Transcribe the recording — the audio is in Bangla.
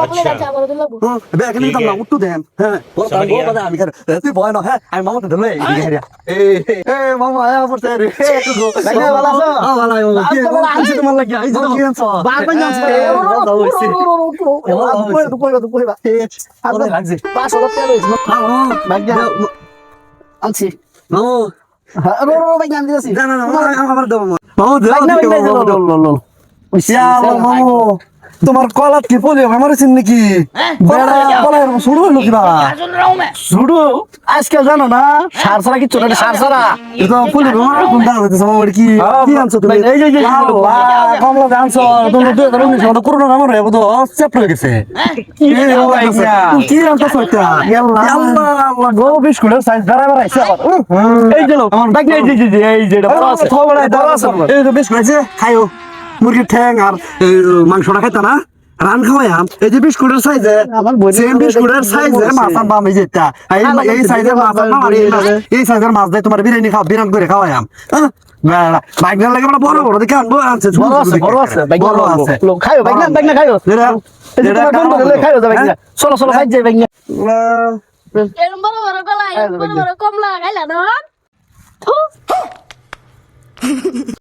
বলে যাচ্ছে আবার দিলাম দেখেন নিতাম না উঠতে দেন হ্যাঁ আমি তুই ভয় না হ্যাঁ আমি মামাকে ধরলে মামা আয়া পড়তে রে ভালো আছো ভালো কি আনছি তোমার লাগি আইছো কি আনছো বারবার আনছি লাগছে 500 টাকা লইছ ভাগ্য আনছি মামু ভাই গান দিছি না না আমার দাও মামু তোমার কলাত কি পলি আমার চিন নাকি শুরু হইলো কিনা শুরু আজকে জানো না সার ছাড়া কি ছোট সার ছাড়া এটা পলি কি আনছো তুমি কমলা আনছো তুমি 2019 মতো করোনা নাম রে বুঝো চেপ হয়ে গেছে কি আনছো এটা আল্লাহ আল্লাহ গো বিস্কুটের সাইজ বরাবর আইছে এই যে আমার ব্যাগ নাই এই যে বড় আছে এই যে বিস্কুট আছে খাইও মুরগির ঠ্যাং আর মাংসটা খাইতা না রান খাওয়াম এই যে বিস্কুটের সাইজে সেম বিস্কুটের সাইজে মাছ আনবাম এই যেটা এই সাইজের মাছ আনবাম আর এই সাইজের মাছ দিয়ে তোমার বিরিয়ানি খাও বিরান করে খাওয়াম বাইক না লাগে বড় বড় দেখে আনবো আনছে বড় আছে বড় আছে খাইও বাইক না খাইও চলো চলো খাই যাই বাইক না এরকম বড় বড় কলা বড় বড় কমলা খাইলা না